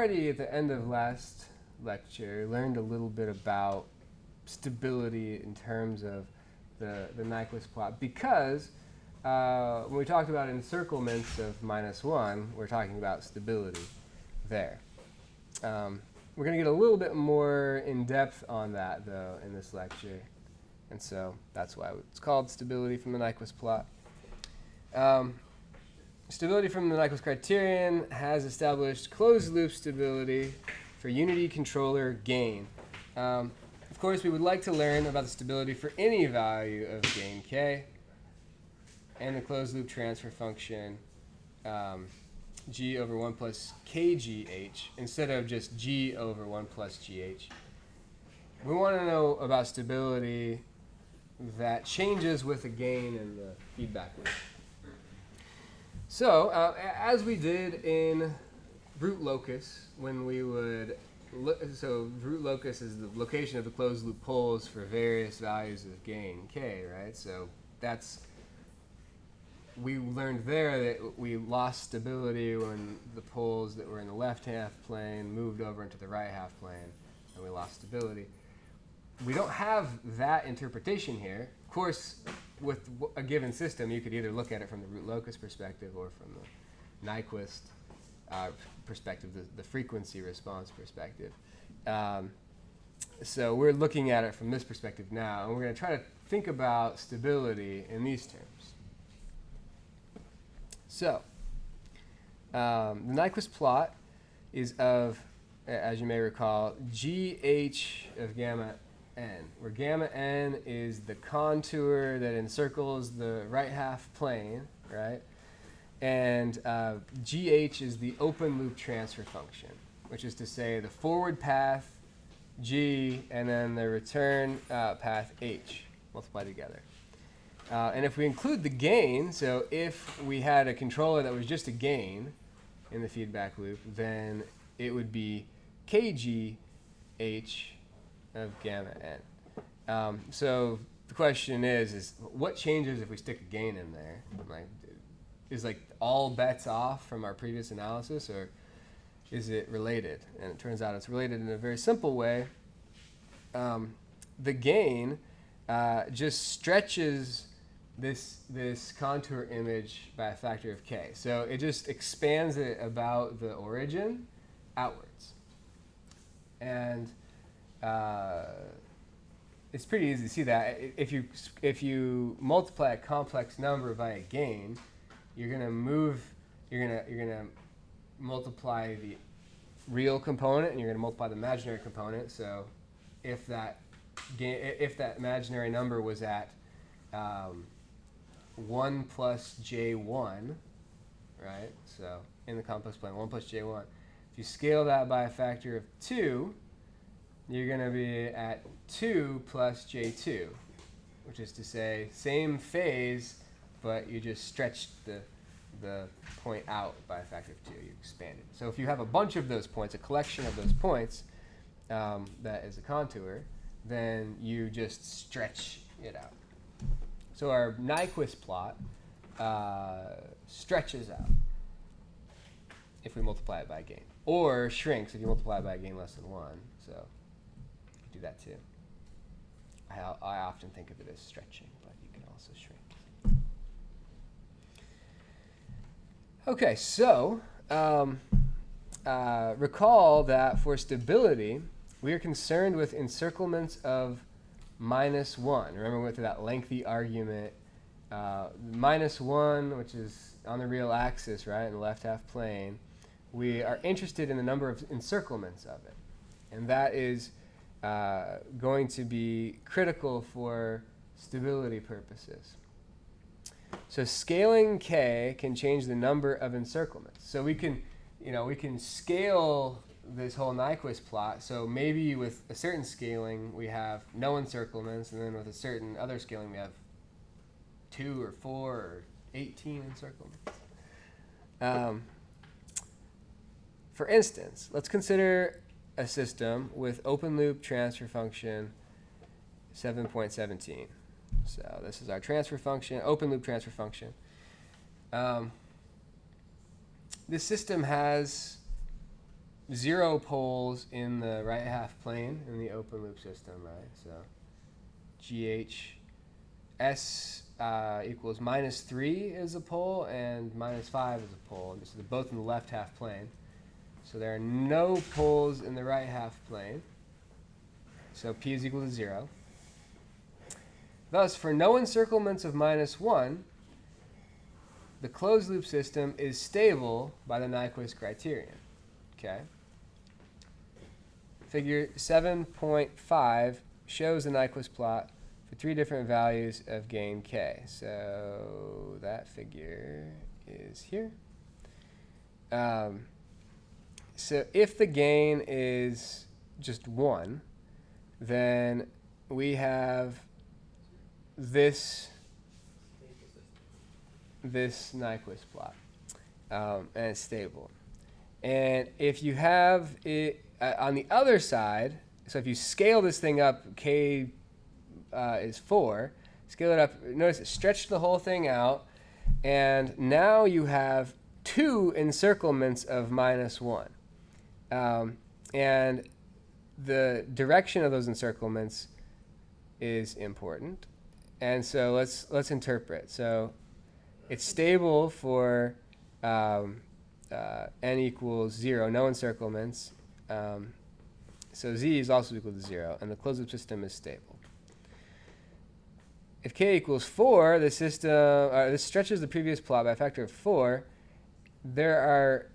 already at the end of last lecture learned a little bit about stability in terms of the Nyquist plot, because when we talked about encirclements of -1, we're talking about stability there. We're going to get a little bit more in depth on that, though, in this lecture. And so that's why it's called stability from the Nyquist plot. Stability from the Nyquist criterion has established closed-loop stability for unity controller gain. Of course, we would like to learn about the stability for any value of gain k, and the closed-loop transfer function g over 1 plus kgh instead of just g over 1 plus gh. We want to know about stability that changes with the gain and the feedback loop. So, as we did in root locus, when we would so root locus is the location of the closed loop poles for various values of gain k, right? So we learned there that we lost stability when the poles that were in the left half plane moved over into the right half plane, and we lost stability. We don't have that interpretation here. Of course, with a given system, you could either look at it from the root locus perspective or from the Nyquist perspective, the frequency response perspective. So we're looking at it from this perspective now, and we're going to try to think about stability in these terms. So the Nyquist plot is of, as you may recall, GH of gamma n, where gamma n is the contour that encircles the right half plane, right? And GH is the open loop transfer function, which is to say the forward path G and then the return path H multiplied together. And if we include the gain, so if we had a controller that was just a gain in the feedback loop, then it would be kgh of gamma n. So the question is what changes if we stick a gain in there? Is all bets off from our previous analysis, or is it related? And it turns out it's related in a very simple way. The gain just stretches this contour image by a factor of k. So it just expands it about the origin outwards. And it's pretty easy to see that. If you multiply a complex number by a gain, you're gonna multiply the real component, and you're gonna multiply the imaginary component. So if that imaginary number was at 1 plus j1, right? So in the complex plane, 1 plus j1. If you scale that by a factor of 2, you're going to be at 2 plus j2, which is to say same phase, but you just stretched the point out by a factor of 2. You expanded. So if you have a bunch of those points, a collection of those points that is a contour, then you just stretch it out. So our Nyquist plot stretches out if we multiply it by a gain, or shrinks if you multiply it by a gain less than 1. So you do that too. I often think of it as stretching, but you can also shrink. Okay, so recall that for stability, we are concerned with encirclements of -1. Remember, we went through that lengthy argument. -1, which is on the real axis, right, in the left half plane, we are interested in the number of encirclements of it. And that is going to be critical for stability purposes. So scaling k can change the number of encirclements. So we can scale this whole Nyquist plot. So maybe with a certain scaling we have no encirclements, and then with a certain other scaling we have 2 or 4 or 18 encirclements. For instance, let's consider a system with open loop transfer function 7.17. So this is our transfer function, open loop transfer function. This system has 0 poles in the right half plane in the open loop system, right? So GHS equals -3 is a pole and -5 is a pole. And so they're both in the left half plane. So there are no poles in the right half plane. So P is equal to 0. Thus, for no encirclements of -1, the closed loop system is stable by the Nyquist criterion. Okay. Figure 7.5 shows the Nyquist plot for 3 different values of gain k. So that figure is here. So if the gain is just 1, then we have this Nyquist plot, and it's stable. And if you have it on the other side, so if you scale this thing up, k is 4, scale it up, notice it stretched the whole thing out, and now you have 2 encirclements of -1. And the direction of those encirclements is important. And so let's interpret. So it's stable for n equals 0, no encirclements. So z is also equal to 0, and the closed loop system is stable. If k equals 4, the system this stretches the previous plot by a factor of 4. There are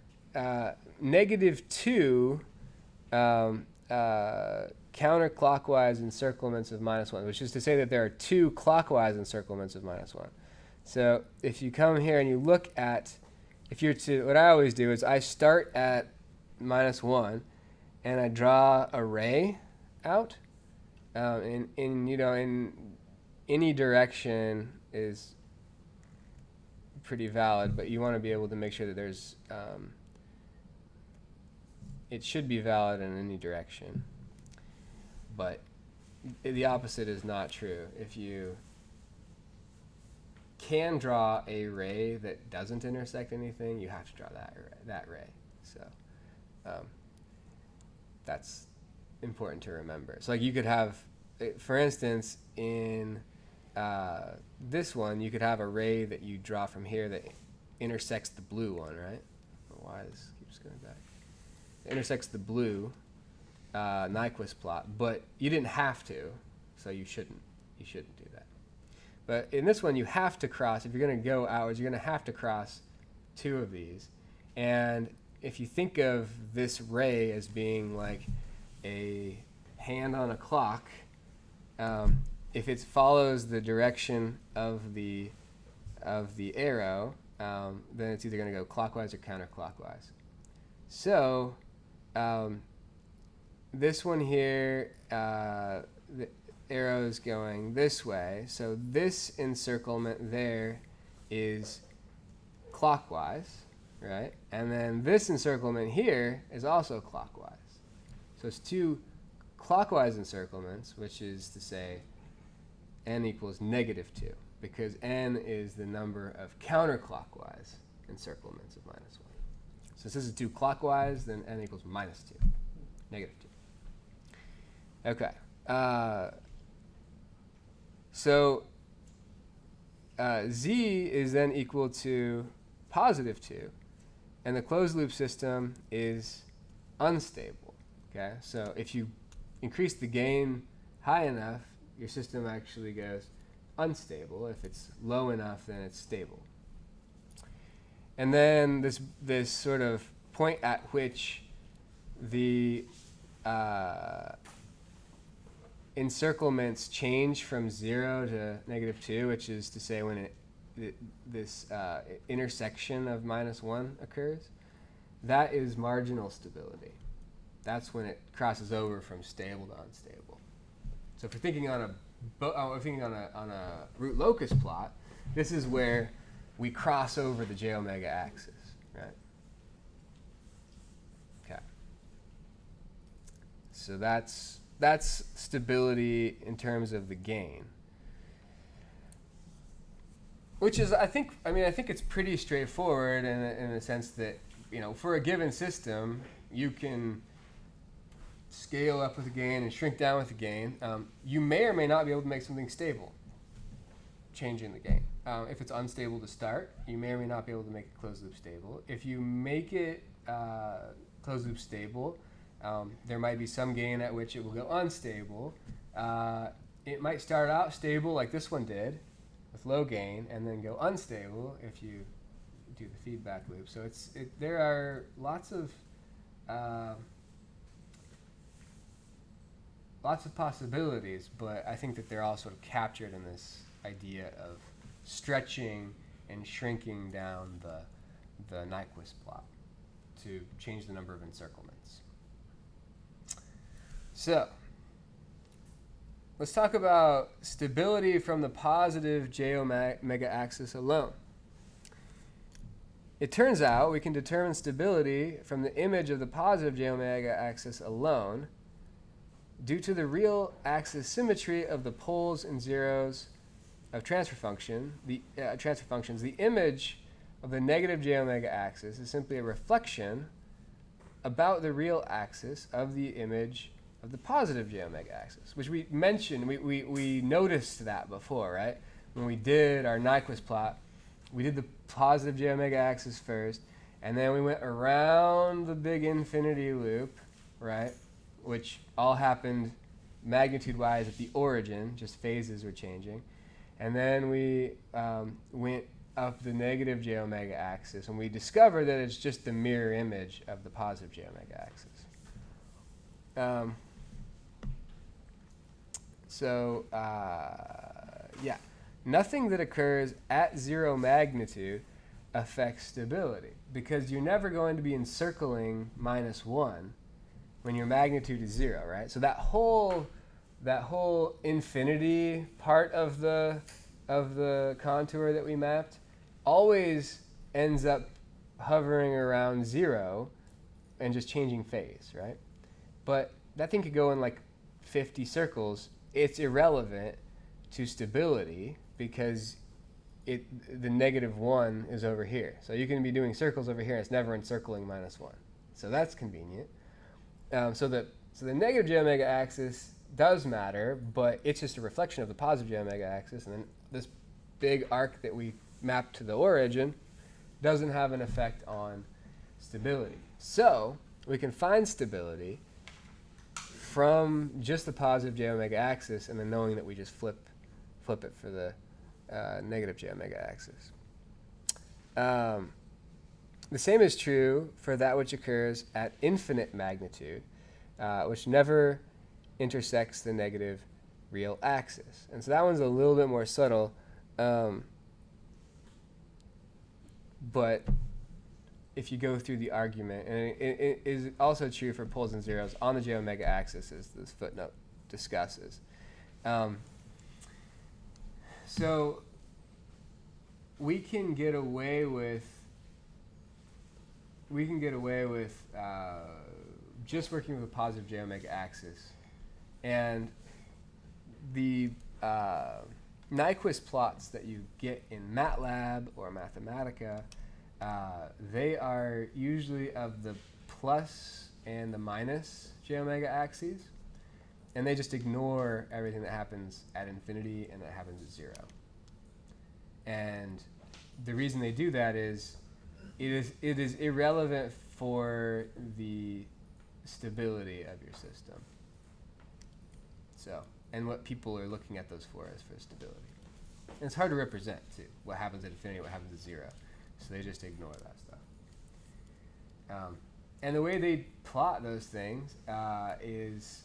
-2 counterclockwise encirclements of -1, which is to say that there are 2 clockwise encirclements of -1. So if you come here and you look at, what I always do is I start at -1 and I draw a ray out. In any direction is pretty valid, but you want to be able to make sure that there's it should be valid in any direction. But the opposite is not true. If you can draw a ray that doesn't intersect anything, you have to draw that ray. So that's important to remember. So like you could have, for instance, in this one, you could have a ray that you draw from here that intersects the blue one, right? I don't know why this keeps going back. It intersects the blue Nyquist plot, but you didn't have to, so you shouldn't do that. But in this one, you have to cross. If you're going to go outwards, you're going to have to cross 2 of these. And if you think of this ray as being like a hand on a clock, if it follows the direction of the arrow, then it's either going to go clockwise or counterclockwise. So this one here, the arrow is going this way. So this encirclement there is clockwise, right? And then this encirclement here is also clockwise. So it's 2 clockwise encirclements, which is to say n equals -2, because n is the number of counterclockwise encirclements of -1. So since this is 2 clockwise, then n equals -2, -2. Okay. So z is then equal to +2, and the closed loop system is unstable. Okay. So if you increase the gain high enough, your system actually goes unstable. If it's low enough, then it's stable. And then this sort of point at which the encirclements change from 0 to -2, which is to say when this intersection of -1 occurs, that is marginal stability. That's when it crosses over from stable to unstable. So if we're thinking on a root locus plot, this is where we cross over the j omega axis, right? Okay. So that's stability in terms of the gain, which is I think it's pretty straightforward in the sense that for a given system, You can scale up with the gain and shrink down with the gain. You may or may not be able to make something stable, changing the gain. If it's unstable to start, you may or may not be able to make it closed loop stable. If you make it closed loop stable, there might be some gain at which it will go unstable. It might start out stable like this one did with low gain and then go unstable if you do the feedback loop. So there are lots of possibilities, but I think that they're all sort of captured in this idea of stretching and shrinking down the Nyquist plot to change the number of encirclements. So let's talk about stability from the positive j omega axis alone. It turns out we can determine stability from the image of the positive j omega axis alone due to the real axis symmetry of the poles and zeros of transfer functions. The image of the negative j omega axis is simply a reflection about the real axis of the image of the positive j omega axis, which we mentioned. We noticed that before, right? When we did our Nyquist plot, we did the positive j omega axis first, and then we went around the big infinity loop, right? Which all happened magnitude-wise at the origin, just phases were changing. And then we went up the negative j omega axis, and we discovered that it's just the mirror image of the positive j omega axis. Yeah, nothing that occurs at zero magnitude affects stability, because you're never going to be encircling -1 when your magnitude is 0, right? So that whole infinity part of the contour that we mapped always ends up hovering around 0 and just changing phase, right? But that thing could go in like 50 circles. It's irrelevant to stability because the -1 is over here. So you can be doing circles over here and it's never encircling -1. So that's convenient. So the negative j omega axis does matter, but it's just a reflection of the positive j omega axis, and then this big arc that we mapped to the origin doesn't have an effect on stability. So we can find stability from just the positive j omega axis, and then knowing that we just flip it for the negative j omega axis. The same is true for that which occurs at infinite magnitude, which never intersects the negative real axis. And so that one's a little bit more subtle, but if you go through the argument, and it is also true for poles and zeros on the j omega axis, as this footnote discusses. So we can get away with just working with a positive j omega axis, and the Nyquist plots that you get in MATLAB or Mathematica, they are usually of the plus and the minus j omega axes, and they just ignore everything that happens at infinity and that happens at 0. And the reason they do that is it is irrelevant for the stability of your system. So, and what people are looking at those for is for stability. And it's hard to represent, too, what happens at infinity, what happens at 0. So they just ignore that stuff. And the way they plot those things is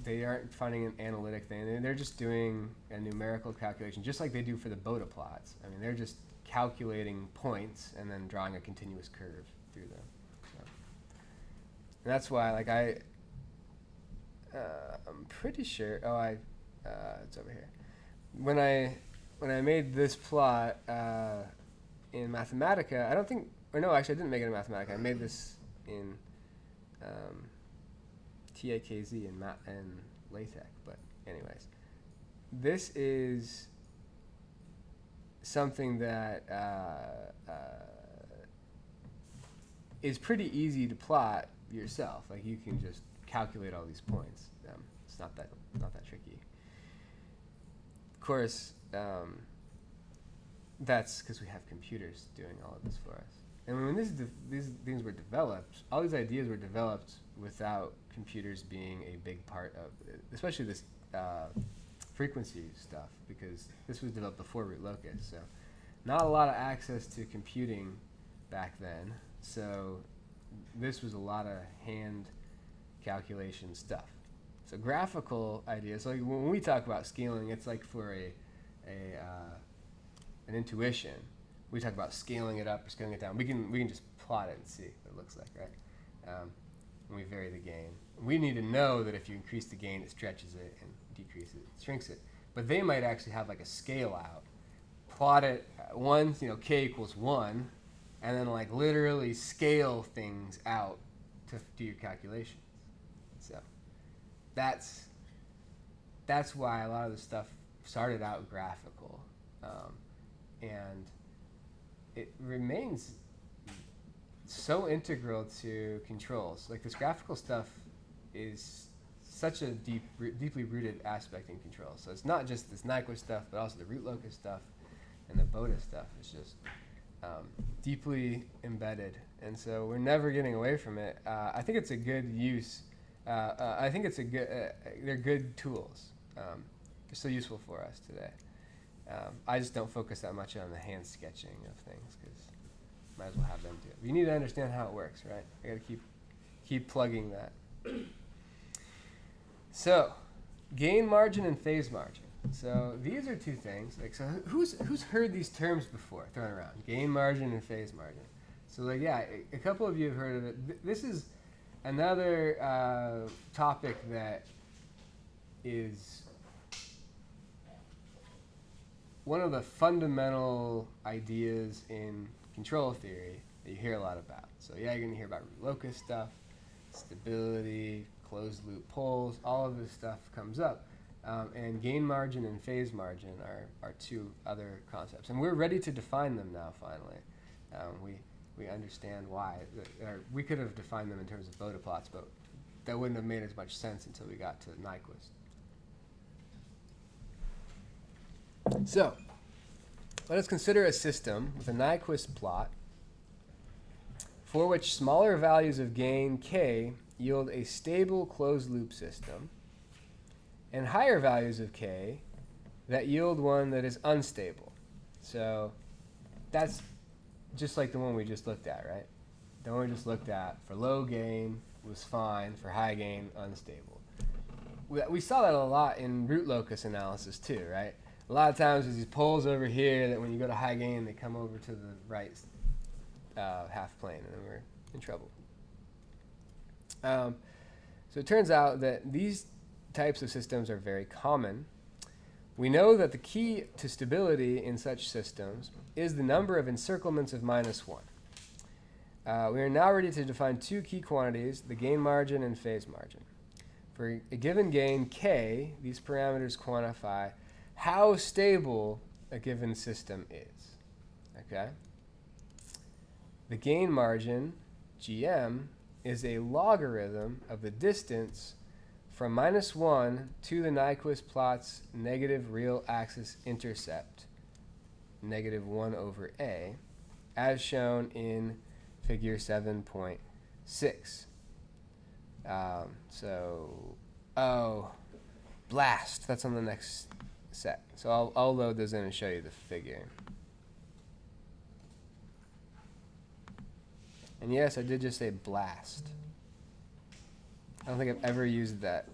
they aren't finding an analytic thing. They're just doing a numerical calculation, just like they do for the Bode plots. I mean, they're just calculating points and then drawing a continuous curve through them. So, and that's why, like, I'm pretty sure. It's over here. When I made this plot in Mathematica, I don't think, or no, actually I didn't make it in Mathematica. I made this in TAKZ and LaTeX. But anyways, this is something that is pretty easy to plot yourself. Like you can just calculate all these points. It's not that tricky. Of course, that's because we have computers doing all of this for us. And when these things were developed, all these ideas were developed without computers being a big part of it, especially this frequency stuff, because this was developed before root locus. So not a lot of access to computing back then. So this was a lot of hand calculation stuff. So graphical ideas, like when we talk about scaling, it's like for an intuition. We talk about scaling it up or scaling it down. We can just plot it and see what it looks like, right? When we vary the gain. We need to know that if you increase the gain, it stretches it, and decrease it, it shrinks it. But they might actually have like a scale out. Plot it at 1, k equals 1, and then like literally scale things out to do your calculations. So that's why a lot of the stuff started out graphical, and it remains so integral to controls. Like this graphical stuff is such a deeply rooted aspect in controls. So it's not just this Nyquist stuff, but also the root locus stuff and the Boda stuff. It's just deeply embedded, and so we're never getting away from it. I think it's a good use. I think it's a good. They're good tools. They're so useful for us today. I just don't focus that much on the hand sketching of things because might as well have them do it. But you need to understand how it works, right? I got to keep plugging that. So, gain margin and phase margin. So these are two things. Like, so who's heard these terms before thrown around? Gain margin and phase margin. So like, yeah, a couple of you have heard of it. This is another topic that is one of the fundamental ideas in control theory that you hear a lot about. So yeah, you're going to hear about root locus stuff, stability, closed loop poles, all of this stuff comes up. And gain margin and phase margin are two other concepts. And we're ready to define them now, finally. We understand why. We could have defined them in terms of Boda plots, but that wouldn't have made as much sense until we got to Nyquist. So, let us consider a system with a Nyquist plot for which smaller values of gain k yield a stable closed-loop system, and higher values of k that yield one that is unstable. So that's just like the one we just looked at, right? The one we just looked at for low gain was fine, for high gain, unstable. We saw that a lot in root locus analysis too, right? A lot of times there's these poles over here that when you go to high gain, they come over to the right half plane, and then we're in trouble. So it turns out that these types of systems are very common. We know that the key to stability in such systems is the number of encirclements of -1. We are now ready to define two key quantities, the gain margin and phase margin. For a given gain k, these parameters quantify how stable a given system is. Okay? The gain margin, gm, is a logarithm of the distance from -1 to the Nyquist plot's negative real axis intercept, -1/a, as shown in figure 7.6. Blast, that's on the next set. So I'll load those in and show you the figure. And yes, I did just say blast. I don't think I've ever used that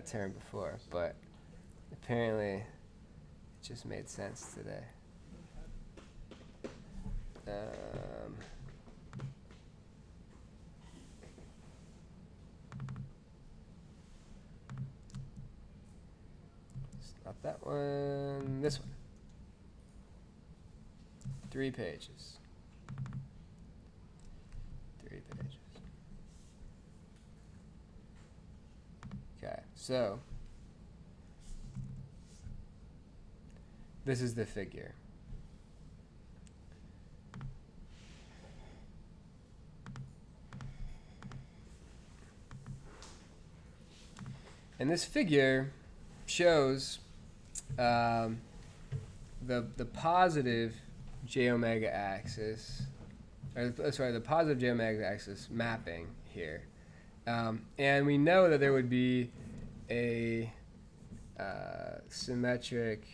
term before, but apparently it just made sense today. It's not that one, this one. 3 pages. 3 pages. Okay, so this is the figure. And this figure shows the positive j omega axis, or sorry, the positive j omega axis mapping here. And we know that there would be a symmetric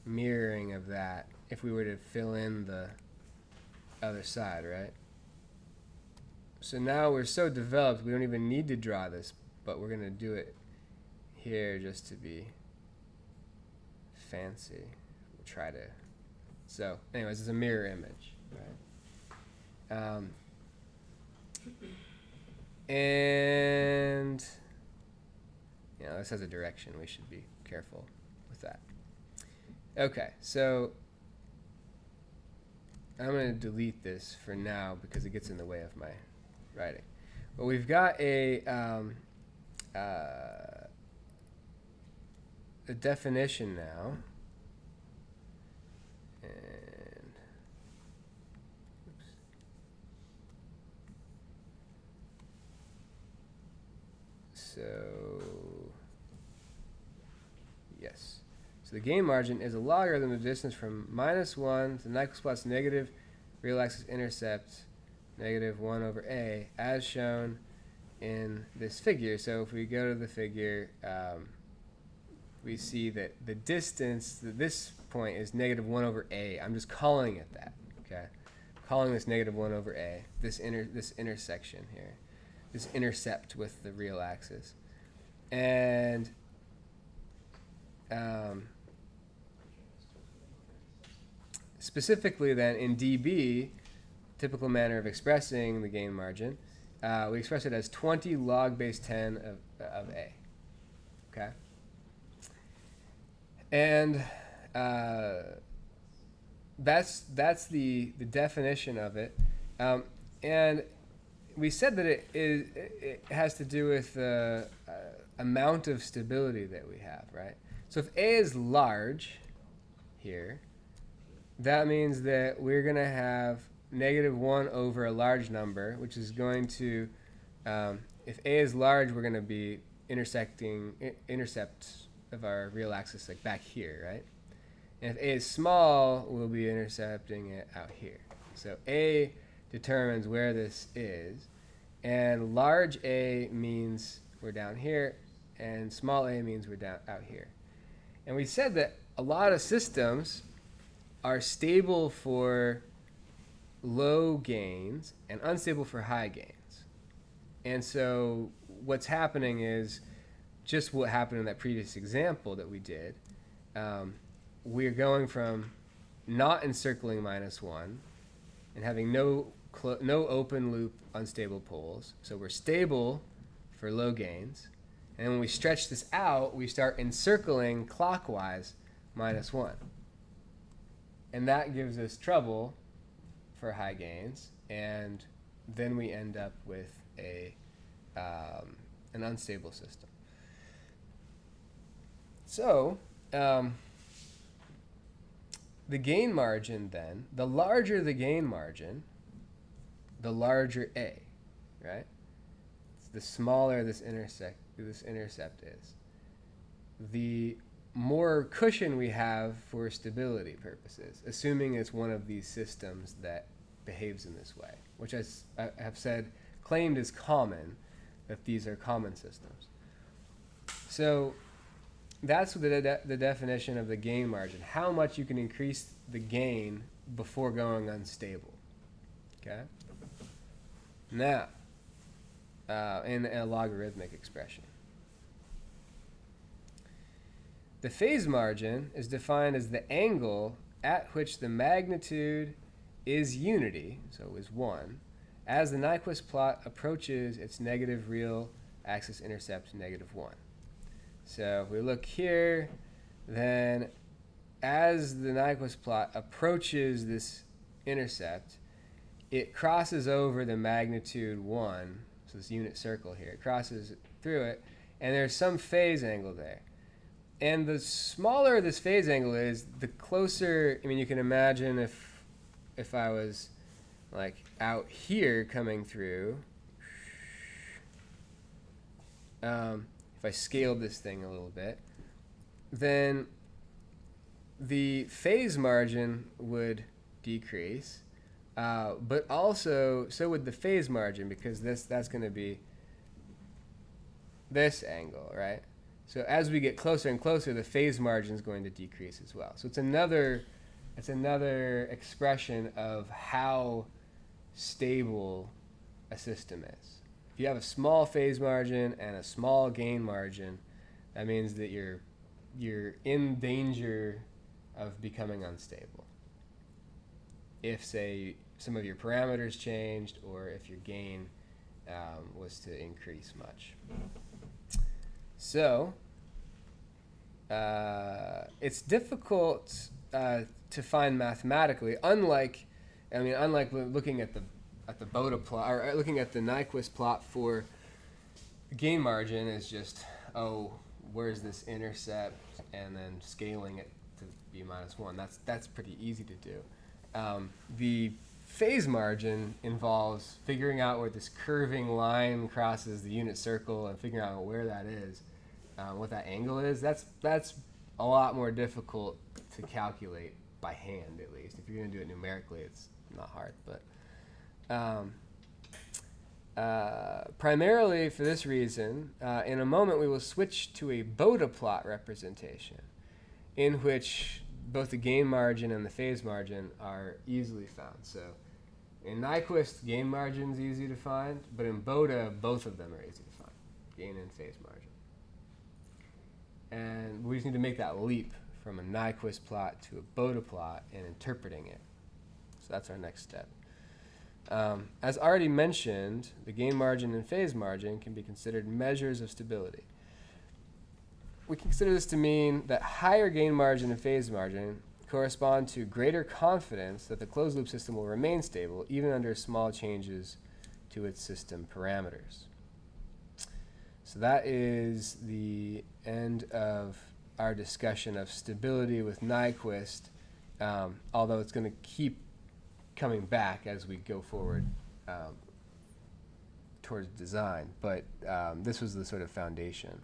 mirroring of that if we were to fill in the other side, right? So now we're so developed we don't even need to draw this, but we're going to do it here just to be fancy. We'll try to. So anyways, it's a mirror image, right? And this has a direction. We should be careful with that. Okay, so I'm going to delete this for now because it gets in the way of my writing. But we've got a definition now. And oops. So yes. So the gain margin is a logarithm of the distance from -1 to Nyquist Plot's negative real axis intercept -1 over a, as shown in this figure. So if we go to the figure, we see that the distance to this point is -1 over a. I'm just calling it that. Okay, calling this -1 over a. This intersection here, this intercept with the real axis, and specifically then in dB, typical manner of expressing the gain margin, we express it as 20 log base 10 of a. Okay, and that's the definition of it, and we said that it has to do with the amount of stability that we have, right? So if a is large here, that means that we're going to have -1 over a large number, which is going to, if a is large, we're going to be intercept of our real axis like back here, right? And if a is small, we'll be intercepting it out here. So a determines where this is, and large A means we're down here, and small a means we're down out here. And we said that a lot of systems are stable for low gains and unstable for high gains. And so what's happening is just what happened in that previous example that we did. We're going from not encircling -1 and having no open loop unstable poles. So we're stable for low gains. And then when we stretch this out, we start encircling clockwise -1. And that gives us trouble for high gains. And then we end up with an unstable system. So the gain margin then, the larger the gain margin, the larger A, right? The smaller this intercept is, the more cushion we have for stability purposes, assuming it's one of these systems that behaves in this way, which as I have said, claimed is common, that these are common systems. So that's the definition of the gain margin, how much you can increase the gain before going unstable. Okay? Now, in a logarithmic expression. The phase margin is defined as the angle at which the magnitude is unity, so is 1, as the Nyquist plot approaches its negative real axis intercept -1. So if we look here, then as the Nyquist plot approaches this intercept, it crosses over the magnitude 1, so this unit circle here, it crosses through it, and there's some phase angle there. And the smaller this phase angle is, the closer, I mean, you can imagine if I was like out here coming through, if if I scaled this thing a little bit, then the phase margin would decrease, but also so would the phase margin, because that's going to be this angle, right? So as we get closer and closer, the phase margin is going to decrease as well. So it's another expression of how stable a system is. If you have a small phase margin and a small gain margin, that means that you're in danger of becoming unstable. If, say, some of your parameters changed, or if your gain was to increase much. So it's difficult to find mathematically, unlike looking at the Bode plot, or looking at the Nyquist plot for gain margin is just, where's this intercept, and then scaling it to b minus 1. That's pretty easy to do. The phase margin involves figuring out where this curving line crosses the unit circle and figuring out where that is, what that angle is. That's a lot more difficult to calculate by hand, at least. If you're going to do it numerically, it's not hard. But primarily for this reason, in a moment we will switch to a Bode plot representation, in which both the gain margin and the phase margin are easily found. So in Nyquist, gain margin is easy to find, but in Bode, both of them are easy to find, gain and phase margin. And we just need to make that leap from a Nyquist plot to a Bode plot and interpreting it. So that's our next step. As already mentioned, the gain margin and phase margin can be considered measures of stability. We consider this to mean that higher gain margin and phase margin correspond to greater confidence that the closed loop system will remain stable even under small changes to its system parameters. So that is the end of our discussion of stability with Nyquist, although it's going to keep coming back as we go forward towards design. But this was the sort of foundation.